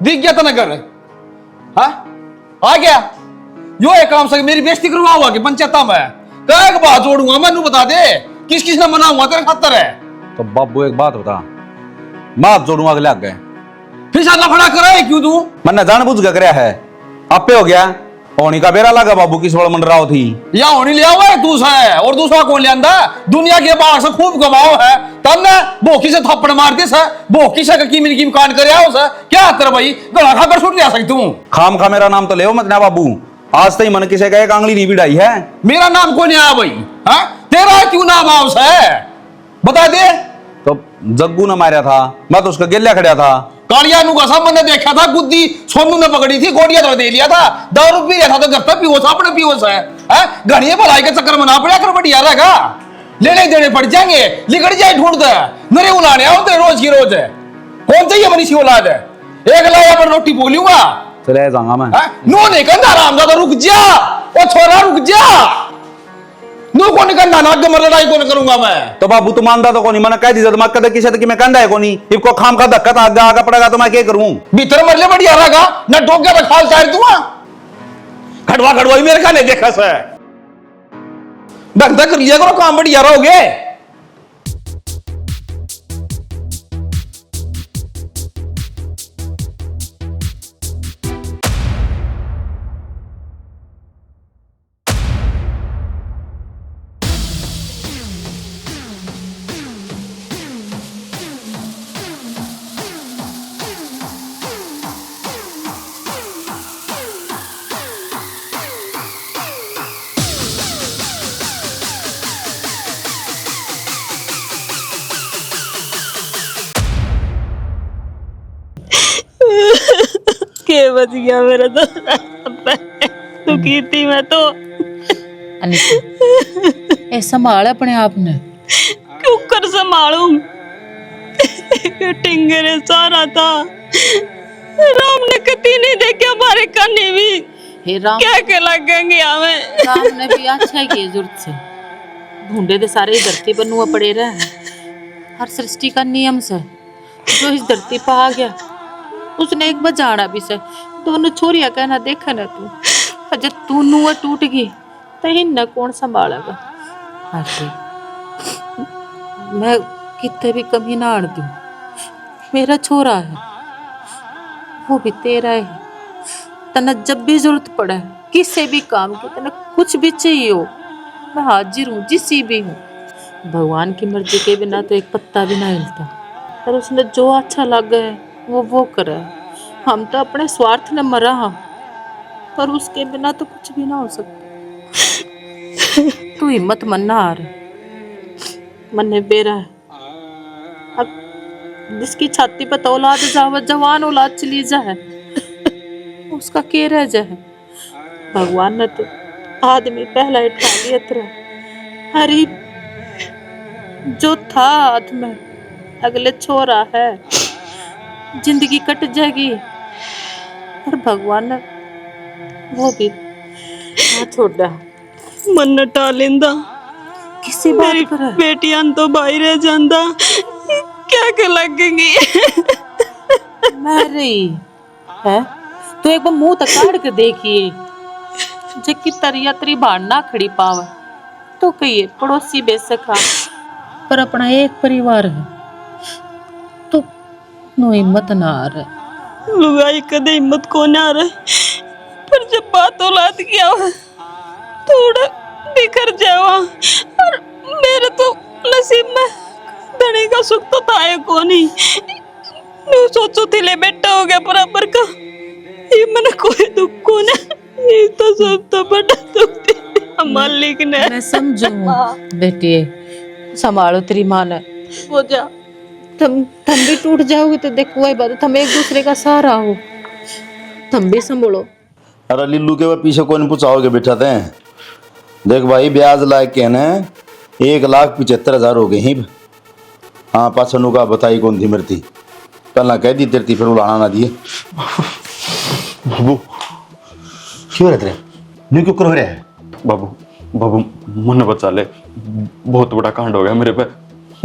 दिख गया था नगर। हाँ आ गया यो एक काम से मेरी बेइज्जती करवाओगा कि पंचायत में क्या एक बात जोड़ूंगा मैं बता दे किस किस ने मना हुआ तेरे खातर है। तो बाबू एक बात बता, बात जोड़ूंगा अगले आगे फिर साला खड़ा करे क्यों तू? मैंने जानबूझ के कराया है, आपे हो गया होनी का बेरा लगा बाबू किस बड़ मंडराव थी या होनी लिया हुआ है दूसरा है और दूसरा कौन लिया दुनिया के बाहर से खूब कमाओ है तब ने भोकी से थप्पड़ मार दी सर भोकी से की मिनकी कान कर आओ सर क्या तेरा भाई गला खाकर छूट जा सकती हूँ। खाम खा मेरा नाम तो ले मत ना बाबू, आज तक मन किसे का एक आंगली नहीं बिड़ाई है। मेरा नाम कौन आया भाई? हाँ तेरा क्यों नाम आओ है बता दे। तो जग्गू ने मारा था, मैं तो उसका गेल्या खड़ा था। कालिया नु का सब मैंने देखा था गुद्दी सोनू ने पकड़ी थी गोडिया तो दे लिया था दारू पी रहा था तो घर पे पीओ अपने पीओ है घड़िया भलाई के चक्कर में ना पड़ा कर बढ़िया रहेगा लेने देने पड़ जाएंगे लिकड़ जाए ढूंढते नरे उलाने आओ रोज की रोज है कौन चाहिए मनीषी औलाद है एक लाया पर रोटी बोलूंगा चले जाऊंगा मैं। नो नहीं करना रामदादा रुक जा ओ छोरा रुक जा नो कौन करना ना आगे मर लड़ाई कौन करूंगा मैं। तो बाबू तू मानता तो कोनी मैंने कह दी मैं कदे किसे कि मैं कंधा है कोनी इनको खाम का धक्का था आगे आगे पड़ेगा तो मैं क्या करूं भीतर मरले बढ़िया रहेगा ना टोके में खाल चार दूंगा खड़वा खड़वाई मेरे का नहीं देखा सर ढंग कर लिया करो काम बढ़िया रहोगे। के बच गया मेरा तो तू की थी मैं तो अनिता संभाल अपने आप ने क्यों कर संभालूं टिंगरे सारा था राम ने कती नहीं देखे हमारे कन्नी भी हे राम क्या के लगेंगे हमें राम ने भी अच्छा की जरूरत से ढूंढे दे सारे धरती पर नुआ पड़े रहे हर सृष्टि का नियम से जो इस धरती पर आ गया उसने एक बार जाना भी से दोनों छोरिया कहना देखा ना तू अजय तू नुआ टूट गई तो न कौन संभालेगा। मैं कितने भी कमी ना आड़ दूं मेरा छोरा है वो भी तेरा है तना जब भी जरूरत पड़े किसी भी काम की तना कुछ भी चाहिए हो मैं हाजिर हूँ जिसी भी हूँ। भगवान की मर्जी के बिना तो एक पत्ता भी ना हिलता पर उसने जो अच्छा लगा है वो करे। हम तो अपने स्वार्थ ने मरा हम पर उसके बिना तो कुछ भी ना हो सकता। तू हिम्मत मन्ना आ रहे मन बेरा है अब जिसकी छाती पर औलाद जावे जवान औलाद चली जाए उसका के रह जाए। भगवान ने तो आदमी पहला ही ठा लिया तेरा हरी जो था हाथ में अगले छोरा है जिंदगी कट जाएगी पर भगवान ने वो भी छोड़ा मन न टालिंदा किसी मेरी बेटियां तो बाहर रह जांदा क्या के लगेंगी मेरी है तो एक बार मुंह तक काट के देखिए जबकि तरिया तरी बाहर ना खड़ी पावे तो कहिए पड़ोसी बेशक पर अपना एक परिवार है तो नो हिम्मत ना आ रहा लुगाई कदे हिम्मत को ना रहे पर जब बात औलाद किया थोड़ा बिखर जावा और मेरे तो नसीब में धनी का सुख तो था को नहीं मैं सोचो थी ले बेटा हो गया बराबर का ये मैंने कोई दुख को ना ये तो सब तो बड़ा दुख मालिक ने मैं समझू बेटी संभालो तेरी माँ ने हो जा तुम भी टूट जाओगे तो देखो वही बात तुम एक दूसरे का सहारा हो तुम भी संभालो। अरे लिल्लू के पीछे कौन पूछाओगे बेटा थे देख भाई ब्याज लायक के ना 1,75,000 हो गए ही। हाँ पाछनु का बताई कौन थी मरती पहला कह दी तेरती फिर उड़ाना ना दिए। बाबू क्यों रहते रहे न्यू क्यों कर रहे हैं बाबू बाबू मुन्ने बचा ले बहुत बड़ा कांड हो गया मेरे पे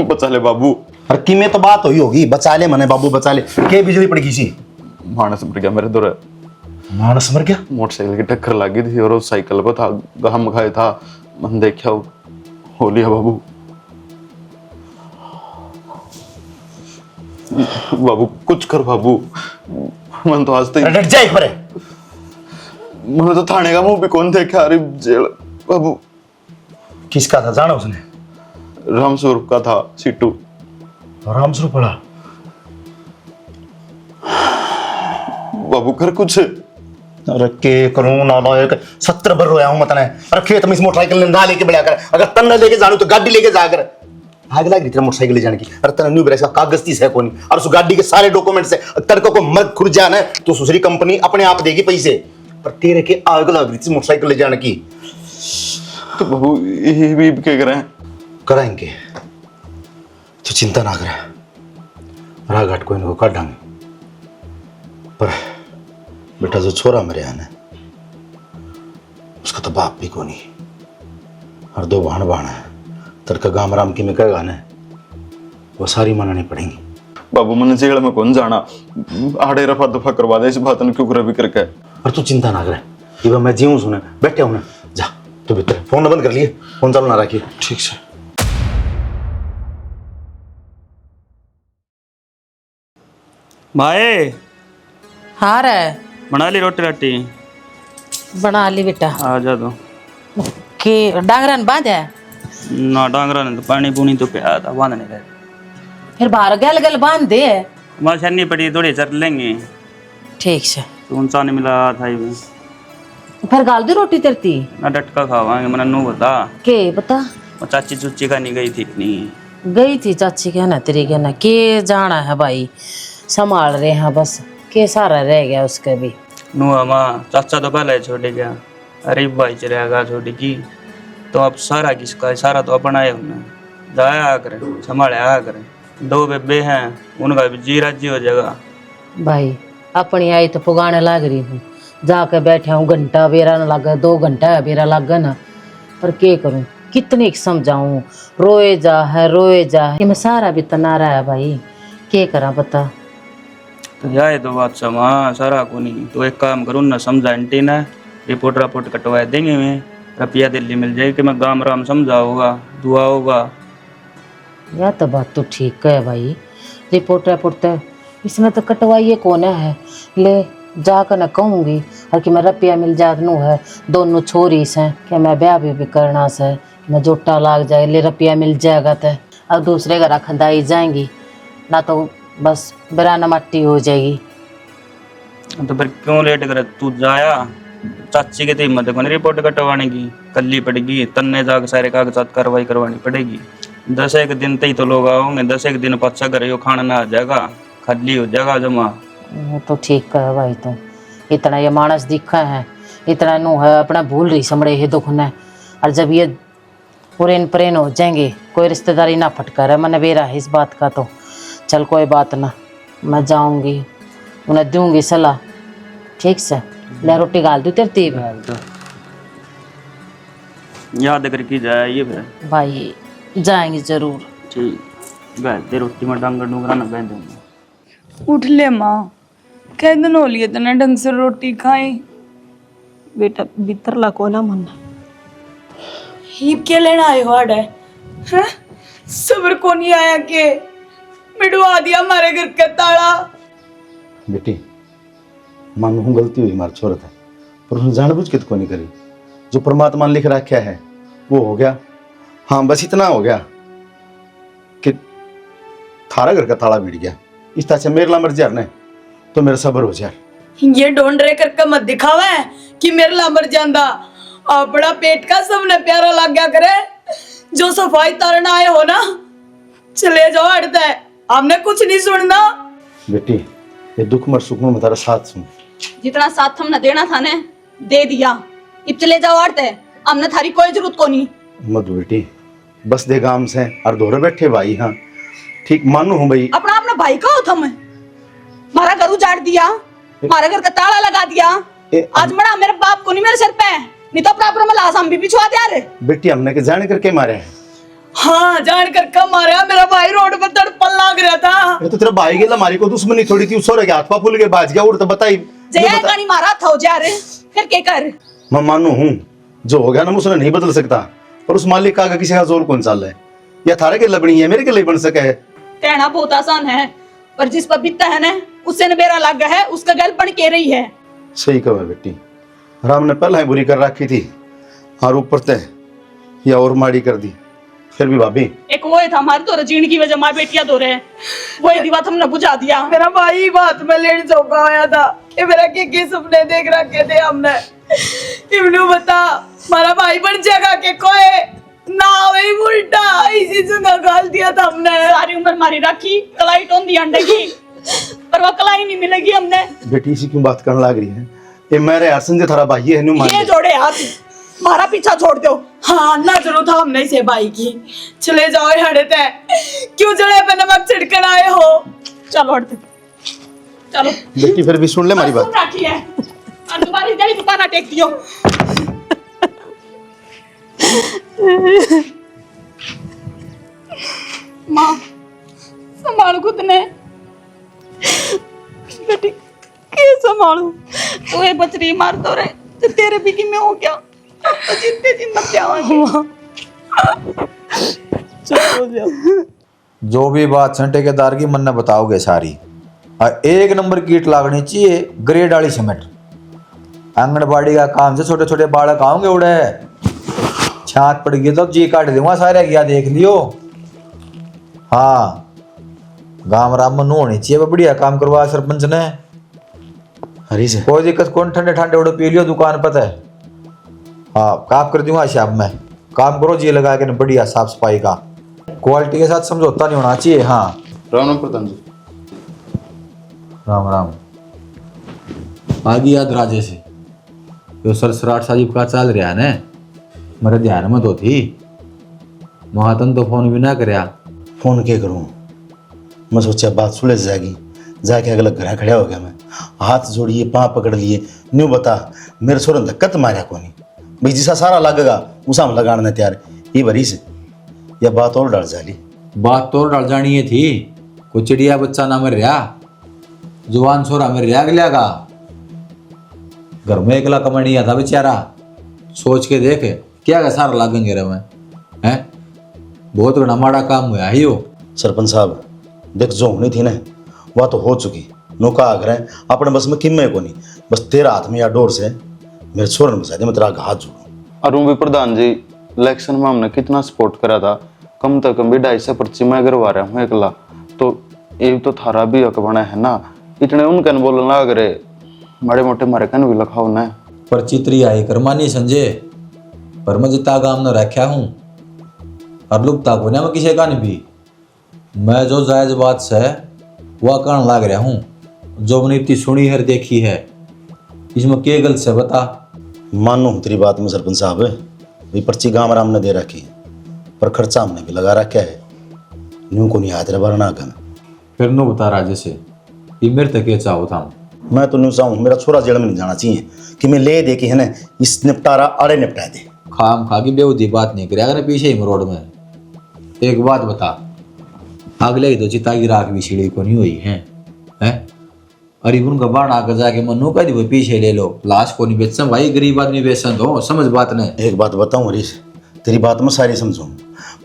बचा ले बाबू। अरे कि में तो बात हुई होगी बचा ले मने बाबू बचा ले के बिजली पड़ गई सी मानस मर गया मेरे दौरे। मानस मर गया? मोटरसाइकिल की टक्कर लगी थी और उस साइकिल को था गम खाए था, मन देखा हो लिया बाबू। बाबू कुछ कर बाबू, मन तो आज तक डट जा एक बार। मैंने तो थाने का मुंह भी कौन देखा, अरे जेल बाबू। किसका था जाना उसने? रामस्वरूप का था, सीटू। रामस्वरूप पड़ा? बाबू कर कुछ। अरे के करूं ना लायक 70 बार रोया हूं मतने। अरे खेत में इस मोटरसाइकिल ने ना लेके बढ़िया कर, अगर तन न लेके जानो तो गाड़ी लेके जा कर। आग लग रही तेरा मोटरसाइकिल ले जाने की। अरे तने न्यू ब्रेक का कागज तीस है कोनी, और उस गाड़ी के सारे डॉक्यूमेंट्स है। तड़को को मत खुर जाना है तो दूसरी कंपनी अपने आप देगी पैसे, पर तेरे के आग लग रही थी मोटरसाइकिल ले जाने की। तो बाबू ये भी क्या करें? कराएंगे तो चिंता ना करे, राह घाट को इनको काटांगे। पर बेटा जो छोरा मेरे यहाँ है उसका तो बाप भी को नहीं, और 2 भाण है। तड़का गाम राम की में कहेगा ना, वो सारी मनानी पड़ेंगी। बाबू मैंने जेल में कौन जाना, आड़े रफा दफा करवा दे, इस बात ने क्यों कर करके। और तू चिंता ना करे, ये मैं जीऊं सुने बैठे हूं ना, जा तू भीतर। फोन बंद कर लिए, फोन चालू ना रखिए। ठीक है। भाई हाँ रे, बना ली रोटी राटी? बना ली बेटा। आ जा दो। कि डांगरन बांध है? ना डांगरा ने तो पानी पूनी तो पिया था, बांधने का। फिर बाहर गल गल बांध दे। वहाँ छन्नी पड़ी थोड़ी चल लेंगे। ठीक से। तो उनसा नहीं मिला था ही। फिर गाल दी रोटी तेरती ना डटका खावांगे, मैंने नू बता। के बता? वो चाची चुच्ची का नहीं गई थी नहीं। गई थी चाची के ना तेरी के ना, के जाना है भाई, संभाल रहे हैं बस। के सारा रह गया उसके भी। नू माँ चाचा तो पहले छोड़ गया, अरे भाई चलेगा छोटी की। तो अब सारा किसका है? सारा तो अपना है। उन्हें जाया करे, संभाला करे। 2 बेबे हैं, उनका भी जी राजी हो जाएगा। भाई अपनी आई तो पुगाने लग रही हूँ, जाके बैठा हूँ, घंटा बेरा न लगा, 2 घंटा बेरा लगा ना। पर के करूँ, कितने समझाऊँ, रोए जा है। मैं सारा भी तना रहा है भाई, के करा बता। तो जाए तो बात समा सारा को नहीं। तो एक काम करूँ ना, समझा आंटी ना, रिपोर्ट कटवा देंगे। मैं रुपया दिल्ली मिल जाएगी कि मैं गाम राम समझा होगा, दुआ होगा। या तो बात तो ठीक है भाई, रिपोर्ट तो इसमें तो कटवाइए कौन है। ले जाकर न कहूँगी और कि मैं रुपया मिल जात नू है, दोनों छोरी से कि मैं ब्याह भी करना से, मैं जोटा लाग जाए, ले रुपया मिल जाएगा तो अब दूसरे घर खंदाई जाएंगी ना, तो बस बराना मट्टी हो जाएगी। तो फिर क्यों लेट करे? तू जाया, चाची के तो हिम्मत को नहीं रिपोर्ट कटवाने की, कल्ली पड़ेगी। तन्ने जाकर सारे कागजात कार्रवाई करवानी पड़ेगी। 10 एक दिन तई तो लोग आओगे, 10 एक दिन पच्चा करे यो खाना ना आ जाएगा, खाली हो जाएगा जमा। वो तो ठीक है भाई, तो इतना ये मानस दिखा है, इतना नू है अपना भूल रही समड़े है दुख ने। और जब ये पुरेन हो जाएंगे, कोई रिश्तेदारी ना फटकार है, मैंने बेरा है इस बात का। तो चल कोई बात ना, मैं जाऊंगी, उन्हें दूंगी सलाह। ठीक से ले रोटी गाल दूँ तेरती याद करके जाए ये फिर भाई, जाएंगे जरूर। ठीक है, रोटी में डांगर डूंगरा ना बह दूंगा। उठ ले माँ, कह दिन हो लिए तने ढंग से रोटी खाई। बेटा भीतर ला को ना मन हीप के लेना आए हो आड़े हैं? सबर को नहीं आया के मिटवा दिया हमारे घर का ताला। बेटी मानो हूँ गलती हुई हमारे छोरा था, पर उसने जानबूझ के तो नहीं करी। जो परमात्मा ने लिख रखा है वो हो गया। हाँ बस इतना हो गया कि थारा घर का ताला बिड़ गया। इस तरह से मेरे ला मर जा ने तो मेरा सबर हो जाए। ये ढोंड रे करके मत दिखावा है कि मेरे ला मर जांदा। अपना पेट का सबने प्यारा लग गया करे। जो सफाई तारना आए हो ना, चले जाओ हटता है, हमने कुछ नहीं सुनना। बेटी ये दुख मर सुख में तारा साथ सुन। जितना साथ हमने देना था ने दे दिया, अब चले जाओ हटते, हमने थारी कोई जरूरत को नहीं। मत बेटी, बस दे गाम से और दोहरे बैठे भाई। हाँ ठीक मानू हूँ भाई। अपना अपना भाई का हो तुम, मारा घर उजाड़ दिया, मारे घर का ताला लगा दिया। आज मरा मेरे बाप को नहीं मेरे सिर पे, नहीं तो अपना अपना लाश हम भी पिछवा दे। बेटी हमने के जाने करके मारे हैं। हाँ जानकर कम मारा, मेरा भाई रोड पर तड़पन लाग रहा था। ये तो तेरा भाई गेला, हमारी को दुश्मनी थोड़ी थी, उस के हाथ पा फूल के बाज गया। और तो बताई जया का नहीं मारा था जा रे, फिर क्या कर। मैं मानू हूँ जो हो गया ना उसने नहीं बदल सकता, पर उस मालिक का किसी का जोर कौन चाल है? या थारे के लबनी है, मेरे के लिए बन सके है। कहना बहुत आसान है, पर जिस पर बीतता है ना उससे न बेरा लग गया है, उसका गल बन के रही है। सही कहा बेटी, राम ने पहले ही बुरी कर रखी थी और ऊपर ते या और माड़ी कर दी। फिर भी भाभी एक वो था हमारे तो रजीन की वजह माँ बेटियां दो रहे, वही दी बात हमने बुझा दिया। मेरा भाई बात में लेट चौका होया था कि मेरा के सपने देख रखे थे हमने। इब्नू बता हमारा भाई बन जाएगा के कोई ना वही उल्टा इसी जगह गाल दिया था हमने। सारी उम्र मारी रखी कलाई टोन दी अंडे की, पर वो कलाई नहीं मिलेगी हमने। बेटी इसी क्यों बात करने लग रही है? ये मेरे हसन जो थारा भाई है ये जोड़े हाथ, मारा पीछा छोड़ दो। हाँ ना जरूर था हमने से भाई की, चले जाओ हड़े ते, क्यों जड़े पे नमक छिड़कन आए हो? चलो हटते चलो। बेटी फिर भी सुन ले हमारी बात। सुन रखी है और तुम्हारी जड़ी दुकाना टेक दियो। माँ संभाल खुद ने, बेटी के संभालू? तू ये बचरी मार दो रे, तो तेरे भी की में हो क्या? तो जितने जी मत जाओ। जो भी बात है ठेकेदार की मन ने बताओगे सारी, और एक नंबर कीट लागनी चाहिए ग्रेड वाली सीमेंट। आंगनबाड़ी का काम से छोटे छोटे बालक आओगे उड़े, छात पड़ गई तो जी काट दूंगा सारे, क्या देख लियो। हाँ गांव राम में होनी चाहिए, बढ़िया काम करवा सरपंच ने। हरी से कोई दिक्कत कौन, ठंडे ठंडे उड़े पी लियो दुकान पता है। हाँ काम कर दूंगा शाम में, काम करो जी लगा के न बढ़िया साफ सफाई का, क्वालिटी के साथ समझौता नहीं होना चाहिए। हाँ राम राम प्रधान जी। राम राम। आगे याद राजे से जो सरसराट साजिब का चल रहा है ना, मेरे ध्यान में तो थी, महातन तो फोन भी ना करया। फोन क्या करूं? मैं सोचा बात सुलझ जाएगी, जाके अगला घर खड़ा हो गया। मैं हाथ जोड़िए पाँव पकड़ लिए, न्यू बता मेरे छोरन धक्कत मारा कोनी भाई, जिसा सारा लगेगा उसा हम लगाने तैयार। ये भरी से या बात और डर जाली? बात तो डाल जानी ये थी, कोई चिड़िया बच्चा ना मर रहा, जुवान छोरा मर रहा अगला का, घर में अकेला कमानी था बेचारा। सोच के देख क्या का सारा लागेंगे रे मैं हैं, बहुत बड़ा माड़ा काम हुआ ही हो। सरपंच साहब देख, जो होनी थी ना वह तो हो चुकी, नौका आग्रह है अपने बस में किम्मे को नहीं, बस तेरा हाथ में या डोर से मेरे छोरन बचा दे, मैं तेरा हाथ जोड़ू। अरुण भी प्रधान जी, इलेक्शन में हमने कितना सपोर्ट करा था, कम से कम भी 250 पर्ची मैं करवा रहा हूँ अकेला, तो ये तो थारा भी हक बना है ना। इतने उनकन बोलने लग रहे, बड़े मोटे मारे कन भी लिखाओ ना। पर चित्री आई करमानी संजय, पर मैं जितना काम न रखा हूँ और लुकता को ना मैं किसी का नहीं भी, मैं जो जायज बात से वह कहने लाग रहा हूँ, जो मैंने इतनी सुनी है देखी है, इसमें क्या गलत से बता। मानो तेरी बात में सरपंच साहब, ये पर्ची गाँव राम ने दे रखी है, पर खर्चा हमने भी लगा रखा है, न्यू को नहीं हाथ रे भरना कर। फिर नो बता राजे से ये मेरे तक ये चाहो था। मैं तो न्यू चाहूँ मेरा छोरा जेल में नहीं जाना चाहिए कि मैं ले दे के है ना इस निपटारा अरे निपटा दे। खाम खा की बेहूदी बात नहीं करे अगर पीछे ही रोड में। एक बात बता, अगले ही तो चिता की राख भी सीढ़ी को नहीं हुई है, हैं? अरे उनका बाण आकर जाके मनु कह दी पीछे ले लो, लाश को नहीं बेचना भाई, गरीब आदमी बेचना दो, समझ बात नहीं। एक बात बताऊं हरीश, तेरी बात मैं सारी समझूं,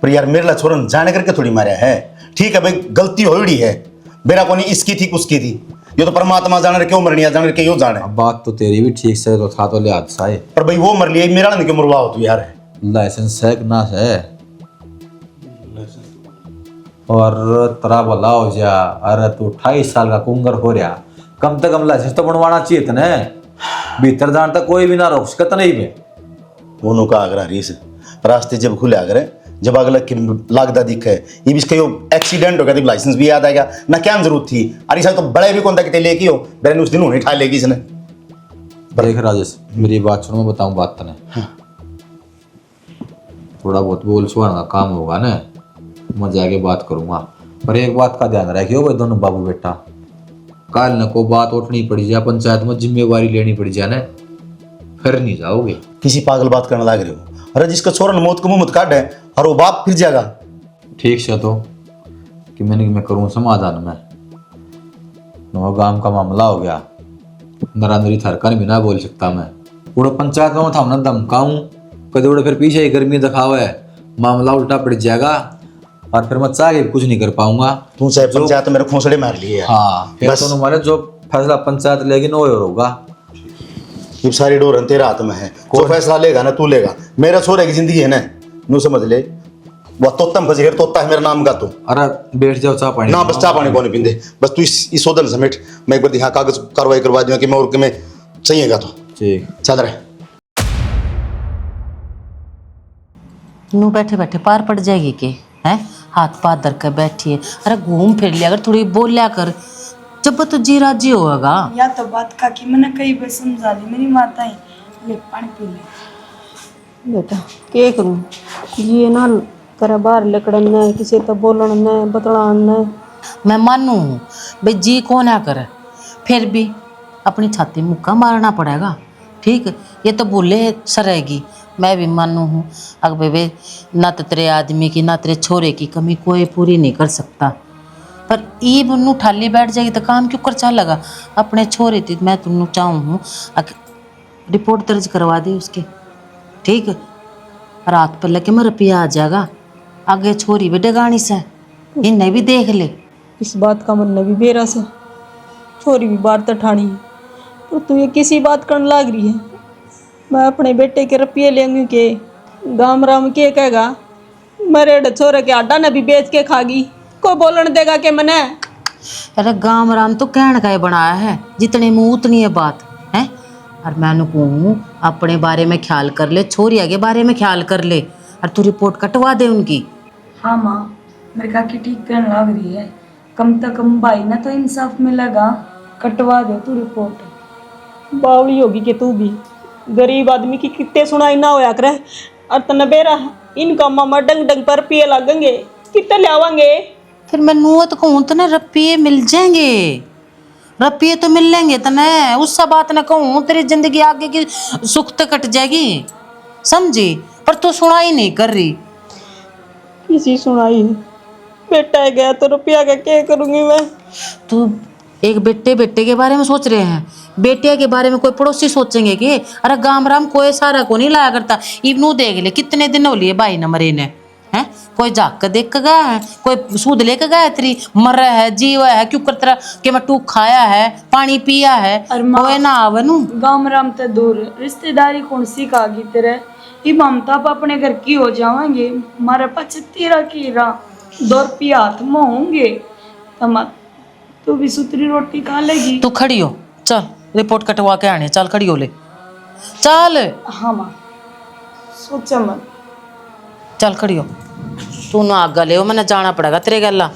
पर यार मेरे ला छोरन जाने करके थोड़ी मारा है। ठीक है भाई गलती होड़ी है, मेरा को नहीं इसकी थी उसकी थी, ये तो परमात्मा जाने रे क्यों मरनी है, जाने रे क्यों जाने। अब बात तो तेरी भी ठीक से तो था तो ले हाथ साए, पर भाई वो मर लिया मेरा नहीं क्यों मरवा हो तू यार। लाइसेंस है कि ना है, और तरा भला हो जा, अरे तू 28 साल का कुंगर हो रहा, कम से कम लाइसेंस तो बनवाना चाहिए तने, भीतर जान तक कोई भी ना रोक सकता नहीं में। वो का आगरा हरीश, रास्ते जब खुले आगरे जब अगला लागदा दिखे ये भी कहीं एक्सीडेंट हो गया तो लाइसेंस भी याद आएगा ना, क्या जरूरत थी। अरे सर तो बड़े भी कौन था कि लेके हो, मैंने उस दिन उन्हें ठा लेगी इसने। देख राजेश मेरी बात सुनो, मैं बताऊं बात तने, थोड़ा बहुत बोल सुहाना का काम होगा ना, मैं जाके बात करूंगा, पर एक बात का ध्यान रखियो भाई दोनों बाबू बेटा, कल न को बात उठनी पड़ी जाए, पंचायत में जिम्मेवारी लेनी पड़ी जाए ना, फिर नहीं जाओगे। किसी पागल बात करने लग रहे हो, अरे जिसका छोरा मौत को मुंह मत काट है और वो बाप फिर जाएगा, ठीक से तो कि मैं करूँ समाधान में नो गांव का मामला हो गया, नरांदरी थरकर भी ना बोल सकता मैं। उड़ो पंचायत में था ना धमकाऊं कदे उड़े फिर पीछे ही गर्मी दिखावा है, मामला उल्टा पड़ जाएगा और फिर मैं चाह के कुछ नहीं कर पाऊंगा। तू से पंचायत मेरे खोसड़े मार लिए यार। हाँ फिर बस। तो हमारे जो फैसला पंचायत लेगी नो होगा। ये सारी डोर तेरे हाथ में है, जो फैसला लेगा ना तू लेगा। मेरा छोरे की जिंदगी है ना, नू समझ ले। वो तोतम फंसे तोता है मेरा नाम का तू। अरे बैठ जाओ चाह पानी ना बस चाह पानी कौन पींदे, बस तू इस सौदन समेट। मैं एक बार दिखा कागज कार्रवाई करवा दूंगा कि मैं और कि मैं चाहिएगा तो ठीक चल रहे। नू बैठे बैठे पार पड़ जाएगी के हैं, हाथ पाथ धर कर बैठी है। अरे घूम फिर लिया कर, थोड़ी बोल लिया कर, जब तो जी राजी होगा। या तो बात का कि मैंने कई बार समझा दी मेरी माता ही। ले पानी पी ले बेटा क्या करूं, ये ना तेरा बाहर लकड़न न किसी तो बोलन न बतलान न। मैं मानू हूँ भाई जी कौन है करे, फिर भी अपनी छाती मुक्का मारना पड़ेगा। ठीक, ये तो बोले सरेगी, मैं भी मानू हूँ। अगर भाई ना तो तेरे आदमी की ना तेरे छोरे की कमी कोई पूरी नहीं कर सकता, पर ईब नू ठाली बैठ जाएगी तो काम क्यों कर चलेगा। अपने छोरे थी मैं तुम चाहूँ हूँ रिपोर्ट दर्ज करवा दी उसकी। ठीक, रात पर लगे मैं रुपया आ जाएगा, आगे छोरी भी डगानी से इन्हें भी देख ले। इस बात का मन भी बेरा से छोरी भी बात तो ठानी है, तो तू ये किसी बात करने लाग रही है। मैं अपने बेटे के रुपये लेंगी के गाम राम के कहेगा, मेरे छोरे के आडा ने भी बेच के खागी, कोई बोलन देगा कि मैंने। अरे गाम राम तो कहने का ही बनाया है, जितने मुंह उतनी है बात है। और मैं कहूँ अपने बारे में ख्याल कर ले, छोरिया के बारे में ख्याल कर ले, और तू रिपोर्ट कटवा दे उनकी। हाँ माँ, मेरे काकी ठीक करने लग रही है। कम से कम भाई ना तो इंसाफ मिलेगा। कटवा दे तू रिपोर्ट। बावली होगी कि तू भी गरीब आदमी की कितने सुनाई ना होया करे, और तने बेरा इनका मामा डंग डंग पर पिए लगेंगे, कितने ले आवांगे। फिर मैं नुअत कहूँ तो ना रुपये मिल जाएंगे, रुपये तो मिल लेंगे तने। उस सब बात ना कहूँ तेरी जिंदगी आगे की सुख तो कट जाएगी, समझी। पर तू सुनाई नहीं कर रही। किसी सुनाई है, बेटा गया तो रुपया का क्या करूंगी मैं। तू एक बेटे बेटे के बारे में सोच रहे हैं, बेटिया के बारे में कोई पड़ोसी सोचेंगे कि अरे गाम राम कोई सारा को नहीं लाया करता। इवनू देख ले कितने दिन हो लिए भाई न मरे ने, हैं कोई जाक देख के गया है, कोई सूद लेके गया तेरी मर रहा है जीवा है क्यों कर तेरा कि मैं टूक खाया है पानी पिया है। कोई ना आवनू गाम राम ते दूर रिश्तेदारी कौन सी कागी तेरे। ये ममता आप अपने घर की हो जाएंगे, मारे पास तेरा कीरा 2 रुपया हाथ में होंगे। तू भी सुतरी रोटी खा लेगी। तू खड़ी हो, चल रिपोर्ट कटवा के आने, चल खड़ी हो ले चल। हाँ माँ, सोचा मत। चल खड़ी हो, तू ना आगा ले, मैंने जाना पड़ेगा तेरे गला।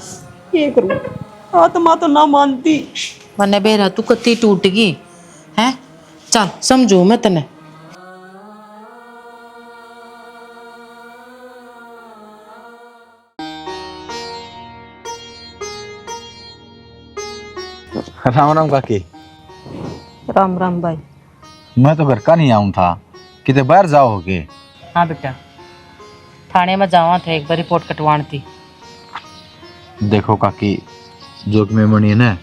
ये करूं, आत्मा तो ना मानती। मैंने बेरा तू कत्ती टूट गई है, चल समझू मैं तने। राम राम काकी। राम राम भाई। मैं तो घर का नहीं आऊँ था, कितने बाहर जाओगे? हाँ बेटा, थाने में जावा था एक बार रिपोर्ट कटवानी थी। देखो काकी, जो कि मैं मनी है ना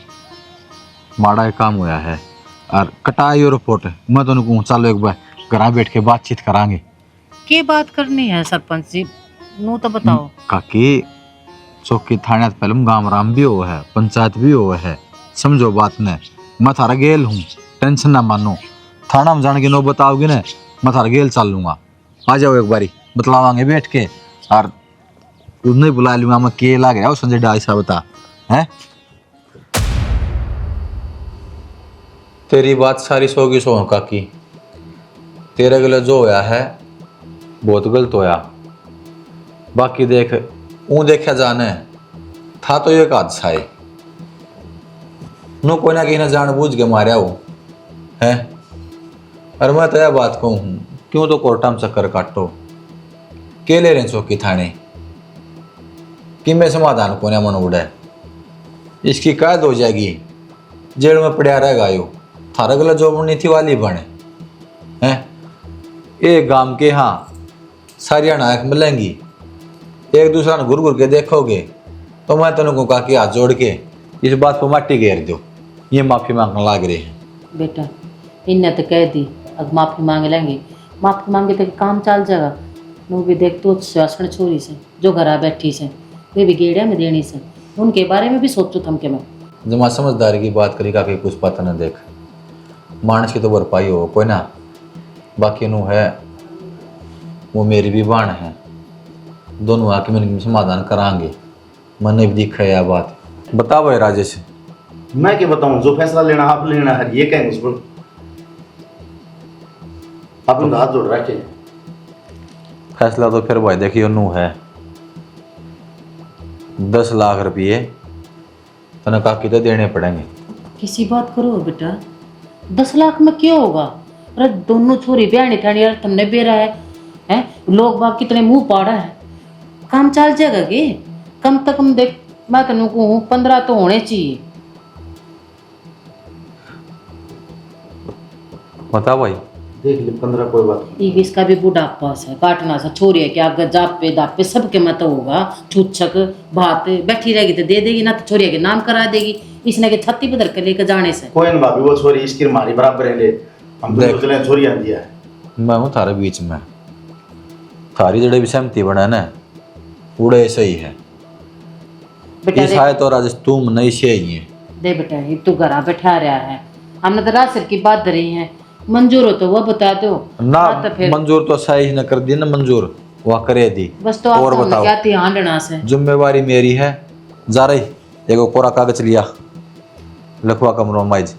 माड़ा काम हुआ है और कटाई और रिपोर्ट मैं तो कहूँ चलो एक बार घर बैठ के बातचीत करांगे। की बात करनी है सरपंच जी, नू तो बताओ। काकी चौकी थाने पहले गांव राम भी हो है, पंचायत भी हो है, समझो बात ने। मैं थारा गेल हूँ, टेंशन ना मानो। थाना में जाने की नो बताओगे ना, मैं थारा गेल चल लूंगा। आ जाओ एक बारी बतलावांगे बैठ के, और उन्हें बुला लूंगा मैं के ला गया संजय डाई सा बता है। तेरी बात सारी सौ की सौ काकी, तेरे गले जो होया है बहुत गलत होया। बाकी देख ऊ देखा जाने था तो एक हादसा है, नो कोई ना कहीं ना जान बूझ के मारा वो है। और मैं तो यह बात कहूँ क्यों तो कोर्टा में चक्कर काटो के ले रहे चौकी थाने कि मैं समाधान को मन उड़े। इसकी कैद हो जाएगी, जेल में पड़ा रहेगा यो। थारा गला जो नीति वाली बने हैं, एक गांव के हाँ सारिया नायक मिलेंगी, एक दूसरा ने घुर घुर के देखोगे तो मैं तेन को कहा कि हाथ जोड़ के इस बात पर माटी घेर दो, ये माफी मांगने लग रहे हैं। बेटा इन्हें तो कह दी अब माफी मांग लेंगे, माफी मांगे तो काम चल जाएगा। वो भी देख तो शासन छोरी से जो घर बैठी से वे भी गेड़िया में देनी से, उनके बारे में भी सोचो थम के मैं जमा समझदारी की बात करी का कुछ पता न देख, मानस की तो भरपाई हो कोई ना, बाकी नु है वो मेरी भी बाण है, दोनों आके मैंने समाधान करांगे। मन भी दिखा है बात। बता भाई राजेश, मैं क्या बताऊं, जो फैसला लेना आप लेना है, ये कहेंगे उस पर आप उनका हाथ जोड़ रखे। फैसला तो फिर भाई देखिए नू है 10 लाख रुपये तने काकी तो देने पड़ेंगे। किसी बात करो बेटा, 10 लाख में क्या होगा? अरे दोनों छोरी ब्याह ठाणी यार तुमने बेरा है लोग बाग कितने मुंह पाड़ा है, काम चल जाएगा कि कम से कम देख मैं तेन कहूँ 15 तो होने चाहिए। बता भाई, देख ले 15 कोई बात नहीं। एक इसका भी बुढ़ापा है, काटना सा छोरी है क्या जापे दापे सबके मत होगा, छूछक भात बैठी रहेगी तो दे देगी ना, तो छोरी के नाम करा देगी, इसने के छत्ती पे धर के लेकर जाने से कोई ना भाभी, वो छोरी इसकी हमारी बराबर है, ले हम तो सोच रहे हैं छोरी आंदी है। मैं हूँ थारे बीच में, थारी जड़े भी सहमति बना ना पूरे ऐसे ही है। बेटा ये शायद तो राजेश तुम नहीं से ही है। दे बेटा ये तू घर बैठा रहा है, हमने तो रासर की बात रही है, मंजूर हो तो वह बता दो ना, तो फिर मंजूर तो सही न कर दी ना, मंजूर वह करे दी। बस तो और आप बताओ, क्या ध्यान रहना से जिम्मेवारी मेरी है, जा रही एगो कोरा कागज लिया लखवा कमरों माइज।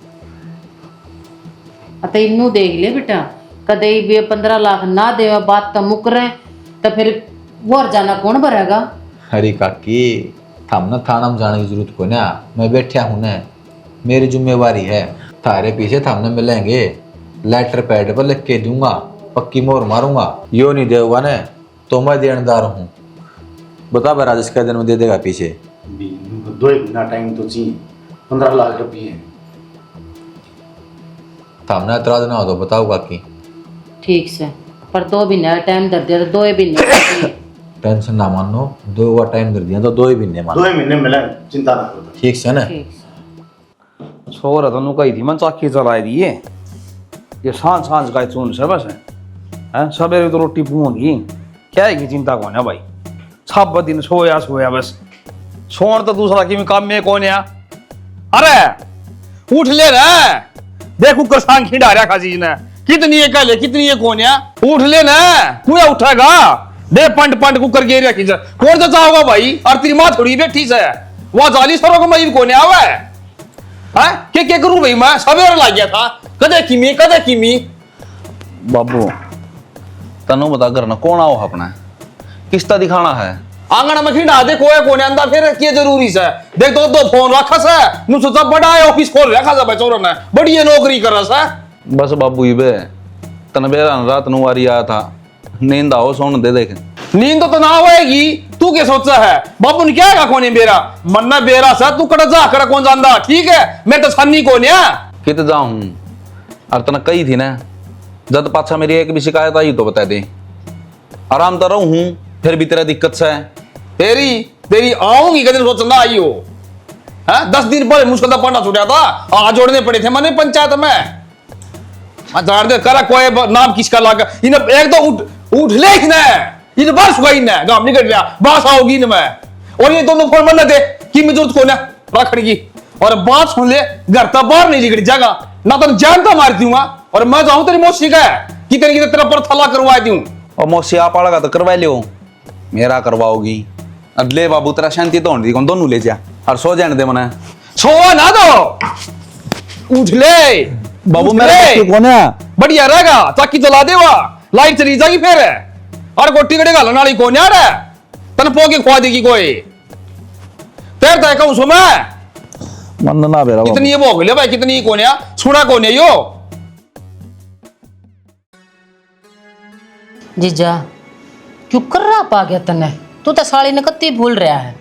अत इनू देख ले बेटा, कदे भी 15 लाख ना दे बात तो मुक रहे तो फिर वो जाना कौन भरेगा? हरी काकी थाम ना थाना में जाने की जरूरत को ना, मैं बैठा हूं ना, मेरी जिम्मेवारी है, थारे पीछे थामने मिलेंगे, लेटर पैड पर लिख के दूंगा, पक्की मोहर मारूंगा, यो नहीं देगा ना तो मैं देनदार हूँ। बता भाई राजेश क्या दिन में दे देगा पीछे? 2 महीना टाइम तो चाहिए, 15 लाख रुपये। थामना एतराज ना हो तो बताओ काकी। ठीक से पर 2 महीने टाइम दर दिया तो 2 महीने टेंशन ना मानो, 2 का टाइम दे दिया तो 2 ही महीने मान। 2 महीने मिले, चिंता ना करो। ठीक से ना? ठीक से छोरा तनु कही थी मन चाकी चलाई दिए, ये सांझ सांझ का चून से बस है सवेरे तो रोटी पूंगी, क्या है की चिंता कौन है भाई, सब दिन सोया सोया बस, सोन तो दूसरा की काम में कौन है। अरे उठ ले रे, देख कुकर सांग खिंडा रहा खाजी ने, कितनी है कल कितनी है कौन है, उठ ले ना, तू उठेगा दे पंड पंड कुकर गिर रखी जा, कौन सा चाहोगा भाई, और तेरी मां थोड़ी बैठी से वो 40 को मई कौन आवा है के करूं भाई, मैं सवेरे ला गया था, कदे किमी बाबू तनु बता करना कौन आओ अपना किस्ता दिखाना है, आंगन में खिंडा दे कोई अंदर फिर क्या जरूरी से, देख दो फोन रखा से नु सोचा बड़ा ऑफिस खोल रखा से बचोर ने बड़ी नौकरी कर रहा से। बस बाबू इबे तन बेरा रात नुवारी आया था, नींद आओ सोन दे देख। नींद तो ना होएगी, तू क्या सोचा है बाबू ने क्या है कोने बेरा मन्ना बेरा सा, तू कड़ा जा कड़ा कौन जानदा, ठीक है मैं तो छन्नी कोने कित जाऊं और तना कही थी ना, जब पाछा मेरी एक भी शिकायत आई तो बता दे, आराम तो रहूं हूं, फिर भी तेरा दिक्कत से तेरी आऊंगी कदम सोचना आई हो, 10 दिन पहले मुश्किल तो पढ़ना छुटा था, आज जोड़ने पड़े थे मैंने पंचायत में, जान दे करा कोई नाम किसका लागा, इन एक तो उठ ले ना, इन बस गई ना गांव निकल गया, बात आओगी ना मैं, और ये दोनों फोन मन दे कि मैं जरूरत को ना रखड़ की, और बात सुन ले घर तक बाहर नहीं निकल जाएगा ना, तो जानता मार दूंगा, और मैं जाऊं तेरी मौसी का कि तेरा पर थला करवा दूं, और मौसी आप आड़ेगा तो करवा लियो, मेरा करवाओगी, अब ले बाबू तेरा शांति तो होने दी कौन, दोनों ले जा और सो जाने दे मने, सो ना दो, उठ ले बाबू उठ मेरा ले। बच्चू कौन है? बढ़िया रहेगा, चाकी जला देवा, लाइट चली जाएगी फिर, और गोटी कड़े गालन वाली कौन यार है, तन पो के खुआ देगी कोई, तेरे तय कहूं सो मैं, मन ना बेरा कितनी ये भोग ले भाई, कितनी कौन है, सुना कौन है यो। जीजा क्यों कर रहा पा गया तने, तू तो साली ने कत्ती भूल रहा है।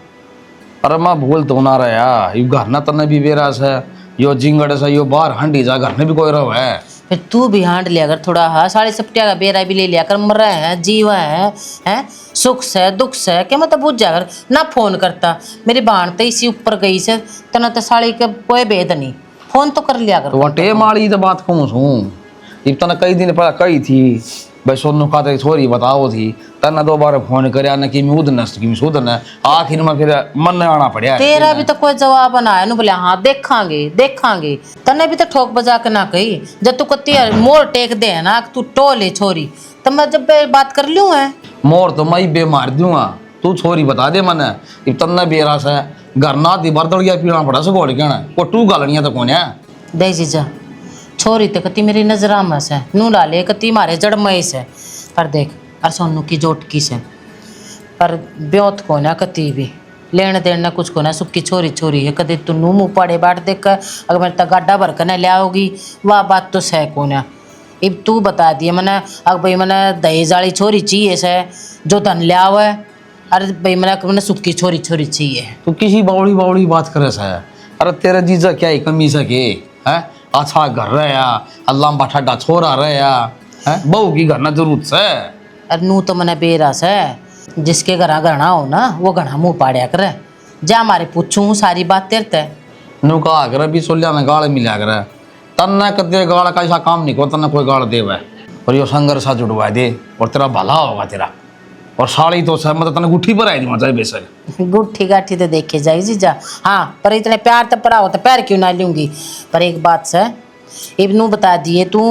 अरे मैं भूल तो ना रहा, यो घर ना तने भी बेरास है, यो जिंगड़ से यो बाहर हंडी जा घर में भी कोई रहो है, फिर तू भी हांड लिया कर थोड़ा, हाँ साड़ी सपटिया का बेरा भी ले लिया कर, मर रहे हैं जीवा हैं सुख से दुख से क्या मतलब बुझ जाकर ना फोन करता। मेरी बहन तो इसी ऊपर गई से तना तो साड़ी के कोई भेद नहीं, फोन तो कर लिया कर। तो वटे माड़ी तो बात कहूँ छूँ, इतना कई दिन पहले कही थी भाई सोनू का तो छोरी बताओ थी, तना 2 बार फोन कर न कि मैं उधन कि मैं सुधन, आखिर में फिर मन आना पड़ा। तेरा भी तो कोई जवाब ना आया, बोले हाँ देखांगे देखांगे, तने भी तो ठोक बजा के ना कही। जब तू कत्ती मोर टेक दे ना तू टोले छोरी, तो मैं जब बात कर लूँ है मोर तो मैं बे मार दूंगा, तू छोरी बता दे मन इतना बेरा से घर ना दी बार दौड़ गया पीना पड़ा सगोड़ के को टू गालनिया तो कौन है दे जीजा। छोरी तो कती मेरी नजरा में से नू ला ले कती मारे जड़ मई से, पर देख और सोनू की जोटकी से पर ब्योत को ना कती भी लेन देन ना कुछ को ना, सुखी छोरी छोरी है कदी तू नू मुँह पाड़े बाट देख कर अगर मेरे तक गाड्डा भर कर ले आओगी वह बात तो सह को ना। अब तू बता दिए मैंने अब भाई मैंने दहेज वाली छोरी चाहिए से जो धन ले आओ है, अरे भाई मैंने सुखी छोरी छोरी चाहिए। तू किसी बावड़ी बावड़ी बात करे से, अरे तेरा जीजा क्या ही कमी सके है, अच्छा घर रहा अल्लाह बाठा छोरा रहा बहू की घर ना जरूरत से। अरे नू तो मैंने बेरस है जिसके घरा गहना हो ना वो गहना मुँह पाड़िया करे, जा हमारे पूछूँ सारी बात तेरे ते नू कहा कर भी सोलिया में गाड़ मिला कर तन्ने कदे गाड़ का ऐसा काम नहीं को तन्ने कोई गाड़ देवे और यो संघर्ष जुड़वा दे और तेरा भला होगा तेरा। और साड़ी तो सब मतलब तने गुट्ठी पर आई नहीं मजा बेसक गुट्ठी गाठी तो देखे जाए जीजा, हाँ पर इतने प्यार तो पड़ा हो तो प्यार क्यों ना लूंगी। पर एक बात से इबनू बता दिए तू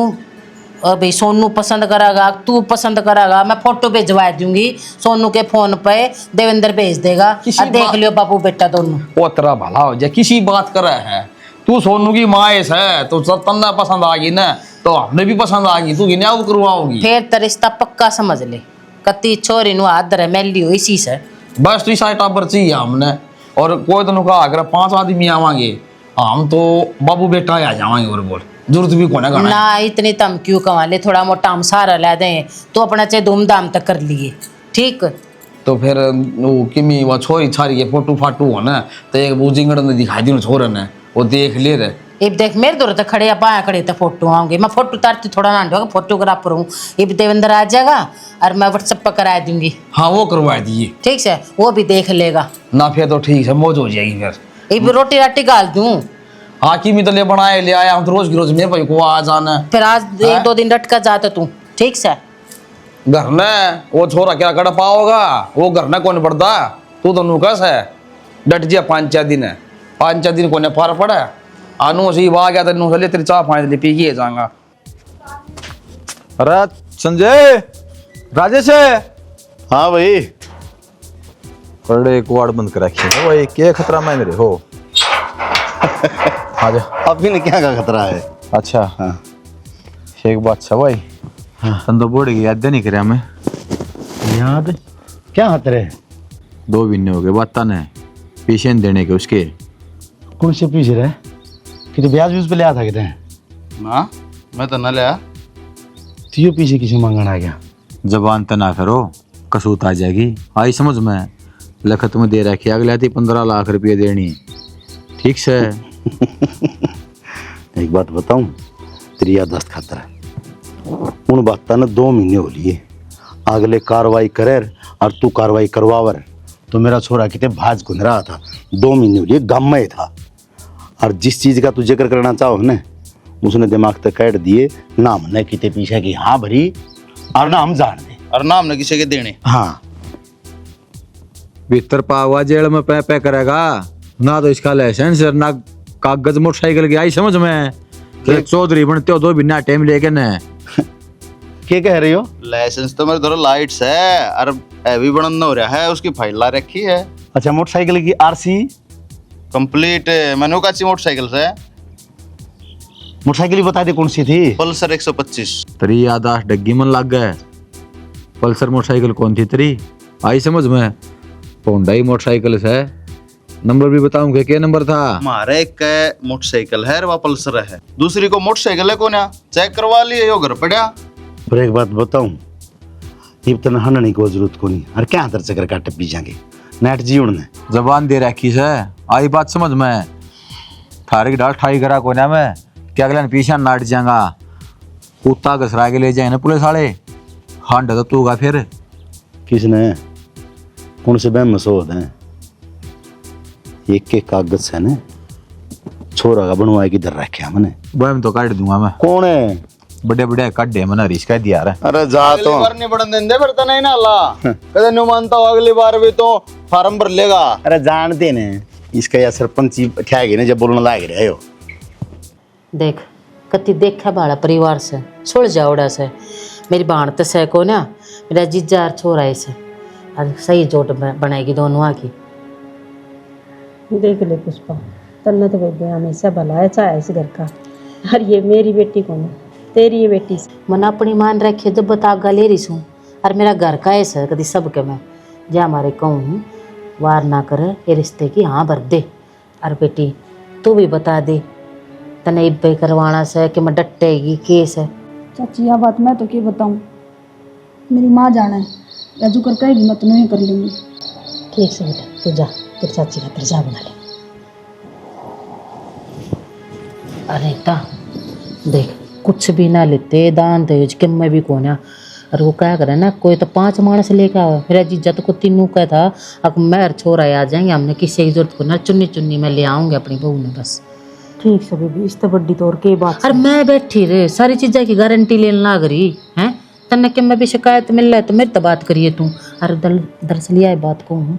और भाई सोनू पसंद करेगा तू पसंद करेगा मैं फोटो भिजवा दूंगी सोनू के फोन पे, देवेंद्र भेज देगा और देख लियो बाबू बेटा दोनों। वो तेरा भला हो जाए किसी बात कर है, तू सोनू की माएस है तो तन्ना पसंद आ गई ना तो हमें भी पसंद आ गई, तू गिन्याव करवाओगी फिर तो रिश्ता पक्का समझ ले, कती छोरी नु हाथ धरे मैली हो इसी से बस। तो इसा टाबर चाहिए हमने और कोई तो कहा अगर 5 आदमी आवांगे हम तो बाबू बेटा आ जावांगे और बोल जरूरत भी कोने गाना ना इतनी तम क्यों कमा ले, थोड़ा मोटा हम सारा ला दें तो अपना चाहे धूमधाम तक कर लिए ठीक। तो फिर वो किमी वो छोरी छारी के फोटो फाटू हो ना तो एक वो जिंगड़ ने दिखाई दी छोरे ने वो देख ले रे। इब देख मेरे दूर तक खड़े पाया खड़े तो फोटो आऊंगे मैं फोटो तारती थोड़ा ना होगा फोटोग्राफर हूँ। इब देवेंद्र आ जाएगा और मैं व्हाट्सएप पर करा दूंगी। हाँ वो करवा दिए ठीक से वो भी देख लेगा ना फिर तो ठीक है मौज हो जाएगी फिर। इब रोटी राटी गाल दूँ हाँ की मी तो ले बनाए ले आया हम तो रोज की रोज मेरे भाई को आ जाना फिर आज 1-2 दिन रट कर जाता तू ठीक से। घर ने वो छोरा क्या कर पाओगा वो घर ने कौन पड़ता तू तो नुकस है डट जिया 5-4 दिन है 5-4 दिन कोने पार पड़ा आनू सी आ गया तो नू ले तेरी चाह पानी ले पी के जाऊंगा। अरे संजय राजेश है। हाँ भाई बड़े कुआड़ बंद कर रखी है भाई, क्या खतरा में मेरे हो आजा। अभी ने क्या का खतरा है। अच्छा हाँ एक बात है भाई, हाँ तो बोड़ गई याद नहीं करे मैं याद क्या खतरे 2 महीने हो गए बात ने पेशेंट देने के उसके कौन से पीछे रहे कि तो ब्याज भी उस पे ले आता कहते ना मैं तो न लिया तो ये पीछे किसी मांगना आ गया। जबान तना करो कसूत आ जाएगी, आई समझ में लखत में दे रखी अगले आती 15 लाख रुपये देनी ठीक से। एक बात बताऊं तेरी याददाश्त खातर है उन बात ने 2 महीने हो लिए अगले कार्रवाई करे और तू कार्रवाई करवावर तो मेरा छोरा कितने भाज गुन रहा था 2 महीने हो लिए गम में था और जिस चीज का तू जिक्र करना चाहो ना उसने दिमाग तक कैट दिए ना हमने कितने पीछे की हाँ भरी और ना हम जान दे और नाम ने किसी के देने। हाँ भीतर पावा जेल में पे करेगा ना तो इसका लाइसेंस ना कागज मोटरसाइकिल की आई समझ में चौधरी बनते हो 2 महीना टाइम लेके न क्या कह रही हो। लाइसेंस तो मेरे दोनों लाइट्स है और हैवी बनन हो रहा है उसकी फाइल ला रखी है। अच्छा मोटरसाइकिल की आरसी कंप्लीट मैंने काची मोटरसाइकिल से मोटरसाइकिल ही बता दे कौन सी थी। पल्सर 125। तरी यादाश्त डग्गी मन लग गए, पल्सर मोटरसाइकिल कौन थी तरी आई समझ में, होंडा मोटरसाइकिल है। नंबर भी बताऊंगे क्या नंबर था। हमारे एक मोटरसाइकिल है वह पल्सर है, दूसरी को मोटरसाइकिल है कौन चेक करवा लिए यो घर पड़ा। पर एक बात बताऊं इतना हनने की जरूरत को नहीं और क्या अंतर चक्कर काटे पी जाएंगे नेट जी उड़ने जबान दे रखी से आई बात समझ में थारे की डाल ठाई करा कोना में क्या अगला पीछा नाट जाएगा कुत्ता घसरा के ले जाए ना पुलिस वाले, हंड तो तू गा फिर। किसने कौन से बहम मसोद हैं? एक के कागज से ने छोरा का बनवाए की दर रखे हमने। वह तो काट दूंगा मैं। कौन है? बड़े बड़े कड्डे मना रिश कह दिया रे। अरे जा तो नहीं बढ़न देंगे फिर तो नहीं ना अल्लाह कदे नहीं मानता हो, अगली बार भी तो फार्म भर लेगा। अरे जानते ने इसका या सरपंच ठहगे ने जब बोलने लाग रहे हो। देख कति देखा बाड़ा परिवार से सुल जाओड़ा से मेरी बाण तो सह को ना मेरा जीजा छोरा इसे और सही जोट बनाएगी दोनों की। देख ले पुष्पा, तन्ने तो बेबे हमेशा भला चाहे इस घर का, और ये मेरी बेटी कौन है? तेरी ये बेटी मन अपनी मान रखे जब बता गले रही सूँ और मेरा घर का ऐसा कभी सबके मैं जा हमारे कहूँ वार ना करे ये रिश्ते की हाँ भर दे। और बेटी तू भी बता दे तने इब्बे करवाना से कि मैं डटेगी केस है। चाची यह बात मैं तो क्या बताऊँ, मेरी माँ जाना है, राजू कर कहेगी मैं तो नहीं कर लूँगी। ठीक से बेटा तू जा, तेरी चाची का तरजा बना ले। अरे ता देख कुछ भी ना लेते दान दहेज के मैं भी कोना और वो क्या करे ना कोई तो 5 मानस लेके आओ मेरा जीजा तो को तीनों का था अब मैं छोरा आ जाएंगे हमने किसी की जरूरत को ना चुन्नी चुन्नी मैं ले आऊंगे अपनी बहू ने बस। ठीक से बेबी, इस तो बड्डी तौर के बात। अरे मैं बैठी रे सारी चीज़ें की गारंटी लेने लग रही हैं तन्ने के मैं भी शिकायत मिल रहा है तो मेरी तो बात करिए तू। अरे दरअसल यह बात कहूँ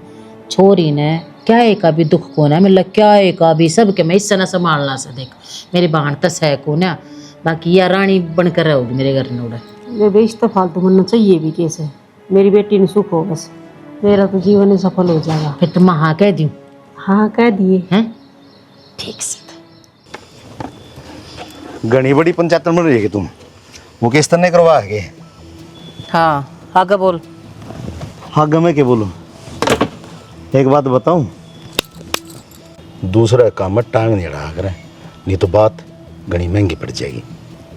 छोरी ने क्या एक भी दुख को ना मिल क्या एक भी सब के मैं इससे ना संभालना सा। देख मेरी बहन तस है को ना बाकी यह रानी बनकर रहोगी मेरे घर में। बेबे इस तो फालतू बनना चाहिए भी कैसे, मेरी बेटी ने सुख हो बस, मेरा तो जीवन ही सफल हो जाएगा। फिर तुम हाँ कह दूँ? हाँ कह दिए हैं ठीक से। घनी बड़ी पंचायत में रही तुम वो किस तरह करवा के? हाँ आगे बोल। आगे मैं क्या बोलूं? एक बात बताऊं, दूसरा काम में टांग नहीं अड़ा करे नहीं तो बात घनी महंगी पड़ जाएगी।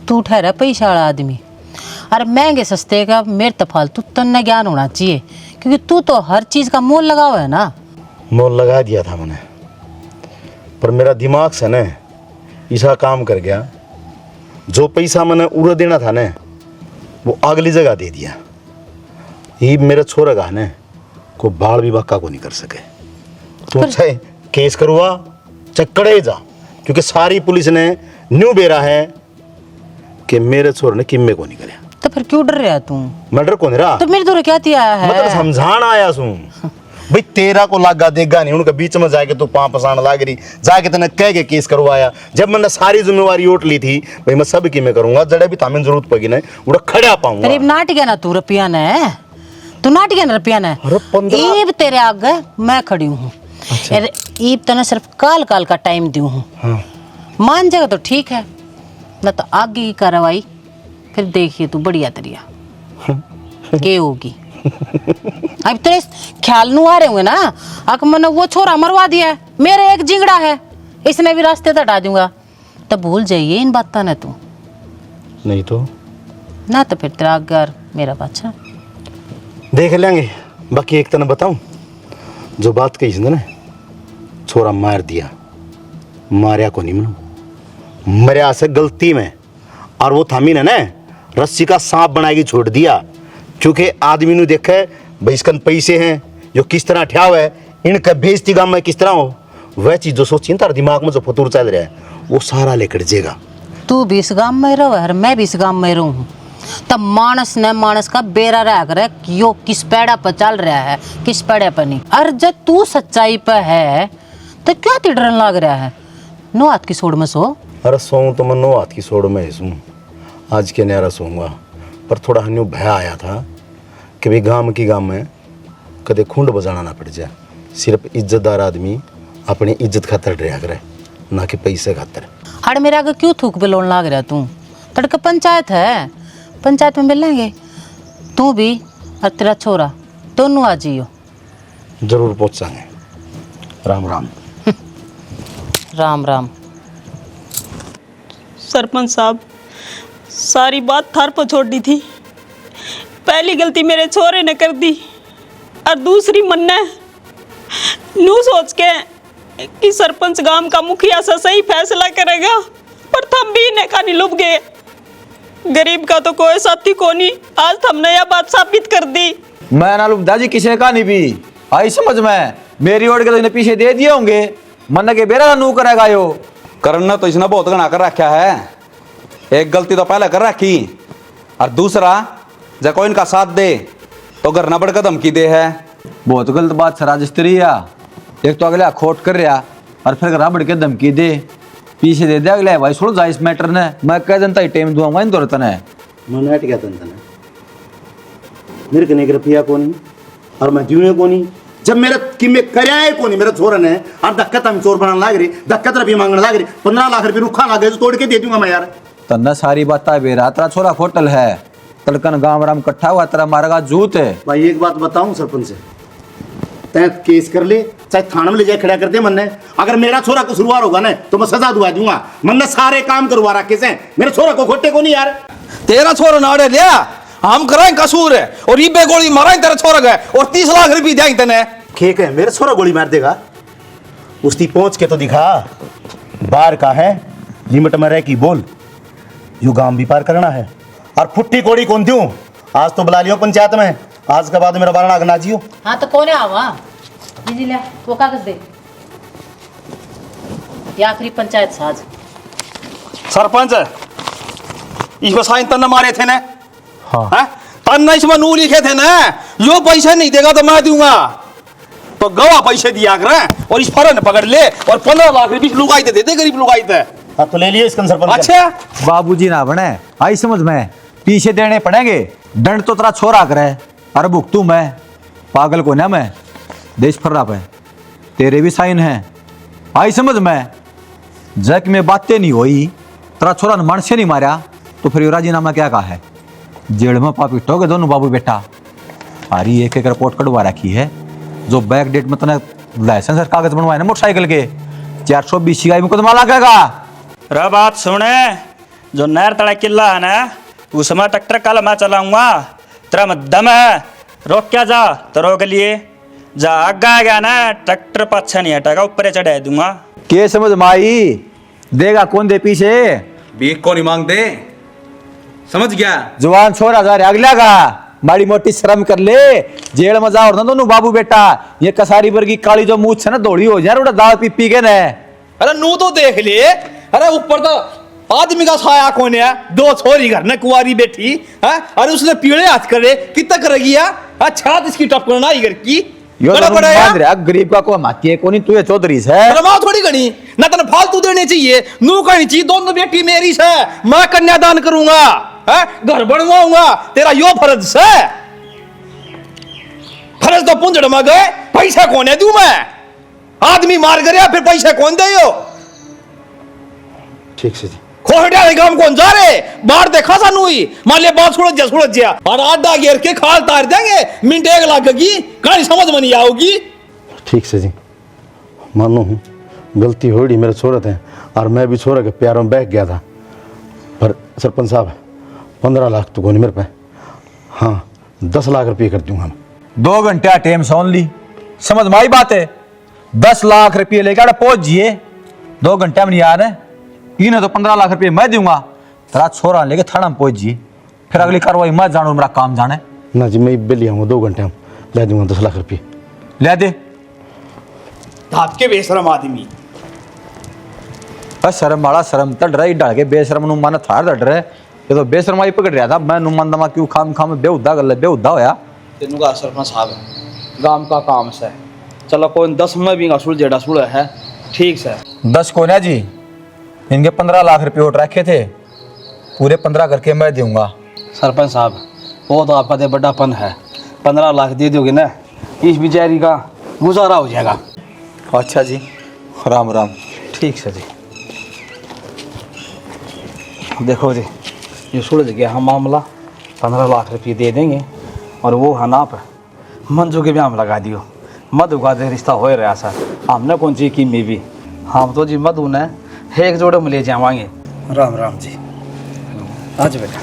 तू ठहरा पैसा वाला आदमी अरे महंगे सस्ते का मेरे तो फालतू तन्ने ज्ञान होना चाहिए क्योंकि तू तो हर चीज का मोल लगा हुआ है ना। मोल लगा दिया था मैंने पर मेरा दिमाग से न ऐसा काम कर गया जो पैसा मैंने उड़ा देना था न वो अगली जगह दे दिया। ये मेरा छोरा का न को बाल भी बक्का को नहीं कर सके। तो चाहे केस करवा चक्कड़े जा क्योंकि सारी पुलिस ने न्यू बेरा है कि मेरे छोरे ने किम्मे को नहीं कराया। तो फिर क्यों डर रहा तू? मैं डर कौन रहा? तो मेरे दूर क्या दिया है? मतलब समझाना आया सू भाई तेरा को लागा देगा नहीं उनके बीच में जाके तू पाँव पसाण लाग रही जाके तने कह के केस करवाया जब मैंने सारी जिम्मेवारी ओट ली थी भाई मैं सब की मैं करूंगा जड़े भी तामें जरूरत पगी ना उड़ा खड़ा पाऊंगा। करीब नाटक है ना तू रुपया ने तू नाटक है ना रुपया ने अरे 15 ईब तेरे आगे मैं खड़ी हूँ। ईब तने सिर्फ काल काल का टाइम दी हूँ। हाँ। मान जाएगा तो ठीक है न तो आगे की कार्रवाई फिर देखिए तू बढ़िया तरिया के होगी। अब तेरे ख्याल नू आ रहे होंगे ना अक मैंने वो छोरा मरवा दिया है मेरे एक जिंगड़ा है इसने भी रास्ते तक हटा दूंगा तो भूल जाइए इन बातों ने तू नहीं तो ना तो फिर तेरा घर मेरा बादशाह देख लेंगे। बाकी एक तना बताऊं जो बात कही ना छोरा मार दिया मारिया को नहीं मनु मरिया से गलती में और वो थामी ने ना रस्सी का सांप बनाएगी छोड़ दिया क्योंकि आदमी ने देखे भाई इसकन पैसे हैं जो किस तरह ठ्या हुआ है इनका बेइज्जती गांव में किस तरह हो वह चीज जो सोची तार दिमाग में जो फतूर चल रहा है वो सारा लेकर जाएगा। तू भी इस गांव में रहो और मैं भी इस गांव में रहूं तब मानस ने मानस का बेरा रह कर यो किस पेड़ा पर चल रहा है किस पेड़े पर नहीं। और जब तू सच्चाई पे है तो क्या तिड़रन लग रहा है? नो हाथ की सोड़ में सो। अरे सोऊं तो मैं 9 हाथ की सोड़ में सू आज के न्यारा सोऊंगा पर थोड़ा हन्यू भय आया था कि भाई गांव में कदे खुंड बजाना ना पड़ जाए। सिर्फ इज्जतदार आदमी अपनी इज्जत खातर रहा करे ना कि पैसे खातर। हड़ मेरा आगे क्यों थूक पे लोन लाग रहा तू? तड़का पंचायत है पंचायत में मिलेंगे तू भी और तेरा छोरा दोनों आ जियो। जरूर पहुंचाएंगे। राम राम। राम राम। सरपंच साहब सारी बात थार पर छोड़ दी थी। पहली गलती मेरे छोरे ने कर दी और दूसरी मन ने नू सोच के कि सरपंच गांव का मुखिया सा सही फैसला करेगा पर थम भी इन्हें का नहीं लुभ गए। गरीब का तो कोई साथी को नहीं। आज हमने यह बात साबित कर दी। मैं ना दादी किसी ने कहा नहीं भी आई समझ में, मेरी ओर के तो इन्हें पीछे दे दिए होंगे, मन के बेरा नू करेगा यो। करना तो इसने बहुत गणा कर रखा है। एक गलती तो पहले कर रखी, और दूसरा जब कोई इनका साथ दे तो घर न बढ़कर धमकी दे है। बहुत गलत बात है राजस्त्री। एक तो अगले खोट कर रहा और फिर घर बढ़ के धमकी दे, पीछे दे दे अगले भाई छोड़ जा इस मैटर ने। मैं कह देता ही टाइम दूंगा इन दौरत ने मन हट गया तन मेरे कने रुपया को नहीं और मैं जीने को नहीं। जब मेरा कि मैं करया है को नहीं मेरा छोरा ने और धक्का तम चोर बनाने लाग रही, धक्का रुपये मांगने लाग रही, 15 लाख रुपये रुखा लागे तो तोड़ के दे दूंगा मैं यार। तन्ना सारी बात बेरा तेरा छोरा होटल है, तड़कन गांव राम इकट्ठा हुआ तेरा मारेगा जूत है। भाई एक बात बताऊं सरपंच से, तय केस कर ले चाहे थाने में ले जाए खड़ा कर दे। मन ने अगर मेरा छोरा कसूरवार होगा ना तो मैं सजा दुआ दूंगा। मन ने सारे काम करवा रखे से, मेरे छोरा को खोटे को नहीं यार। तेरा छोरा नाड़े लिया हम कराए कसूर है और ये गोली मारा तेरा छोरा गए और 30 लाख रुपये देंगे तेने। ठीक है मेरा छोरा गोली मार देगा, उसकी पहुंच के तो दिखा। बार का है लिमिट में रह की बोल, यू गांव भी पार करना है और फुट्टी कोड़ी कौन दूं। आज तो बुला लियो पंचायत में, आज के बाद मेरा बारना अगना जियो। हाँ तो कौन है आवा जी ले वो कागज दे, ये आखिरी पंचायत साज। सरपंच इसको साइन तन्ने मारे थे ना। हाँ तन्ने इसमें नू लिखे थे ना, यो पैसा नहीं देगा तो मैं दूंगा। तो गवाह पैसे दिया कर और इस फरन पकड़ ले और 15 लाख रुपये लुगाई दे दे गरीब लुगाई थे। हाँ तो ले लिए इसका सरपंच। अच्छा बाबूजी ना बने आई समझ में, पीछे देने पड़ेंगे। दंड तो तेरा छोरा करे अरे भुगतू मैं, पागल को ना मैं। देश फर्रा पे तेरे भी साइन है आई समझ में। जक में बातें नहीं हुई, तेरा छोरा ने मन से नहीं मारा तो फिर राजीनामा क्या कहा है। जेल में पापी टोगे दोनों बाबू बेटा। अरे एक एक रिपोर्ट कटवा रखी है, जो बैक डेट में तने लाइसेंस और कागज बनवाए ना मोटरसाइकिल के 420 की मुकदमा लगेगा। रे बात सुने, जो नहर तड़ा किला है ना उसमें ट्रैक्टर कल मैं चलाऊंगा। तेरा में दम है रोक क्या जा तो रोक लिए, जा आगे आ गया ना ट्रैक्टर पाछा नहीं हटेगा, ऊपर चढ़ा दूंगा। के समझ माई देगा कौन दे पीछे, भीख को नहीं मांगते, समझ गया। जवान छोरा जा रहा अगला का माड़ी मोटी शर्म कर ले, जेल में जाओ ना दोनों बाबू बेटा। ये कसारी वर्गी काली जो मूछ है ना दौड़ी हो जाए उड़ा दाल पी पी के न। अरे नू तो देख ले, अरे ऊपर तो आदमी का साया कौन है, 2 छोरी घर ने कुंवारी बैठी है। अरे उसने पीड़े हाथ करे कितना करेगी या अच्छा इसकी टपकना ही घर की यो बड़ा बड़ा बांध रहा गरीब का को माती है कोनी, तू ये चौधरी से अरे माँ थोड़ी गणी ना तने फालतू देने चाहिए, नू कहनी चाहिए दोनों बेटी मेरी से, मैं कन्यादान करूंगा है, घर बनवाऊंगा, तेरा यो फर्ज से। फर्ज तो पुंजड़ में गए, पैसा कौन है दूं मैं, आदमी मार गया फिर पैसा कौन दे यो। ठीक से जी खोहटा काम कौन जा रे, बाहर देखा सानू ही मान लिया बात सुलझ जा और आधा घेर के खाल तार देंगे, मिनट 1 लगेगी, कहानी समझ में नहीं आओगी। ठीक से जी मानो हूँ गलती हो रही, मेरे छोरा थे और मैं भी छोरा के प्यारों में बैठ गया था। पर सरपंच साहब 15 लाख तो नहीं मेरे पे, हाँ 10 लाख रुपये कर दूंगा। 2 घंटे टाइम सोन ली, समझ में आई बात है। 10 लाख रुपये लेकर पहुंच जिए 2 घंटे में नहीं आ रहे, इन्हें तो 15 लाख रुपये मैं दूंगा। तेरा छोरा लेके थाना में पहुंच जिए, फिर अगली कार्रवाई मैं जानू, मेरा काम जाने ना जी। मैं बिल आऊँगा 2 घंटे में ले दूंगा 10 लाख रुपये ले दे। धाप के बेशरम आदमी, शर्म वाला शर्म तड़ रहा डाल के बेशरम नु मन थार तड़ रहा। ये तो बेशरमाई पकड़ रहा था, मैं नुमान दमा क्यों खाम खाम बेहुदा गल बेहुदा होया। तेनू का सरपंच साहब गांव का काम से चलो कोई 10 में भी असुल जेड़ा सुल है ठीक से 10 को ना जी, इनके 15 लाख रुपये उठ रखे थे, पूरे 15 करके मैं दूंगा। सरपंच साहब वो तो आपका दे बड़ापन है, 15 लाख दे दोगे ना इस बेचारी का गुजारा हो जाएगा। अच्छा जी राम राम। ठीक से जी देखो जी ये सुलझ गया हम मामला, 15 लाख रुपये दे देंगे और वो हनाप मंजू के ब्याह में लगा दियो। मधु का रिश्ता हो रहा सर, हमने कौन सी की में भी हम तो जी मधु ने एक जोड़े में ले जावाएंगे। राम राम जी आज बेटा।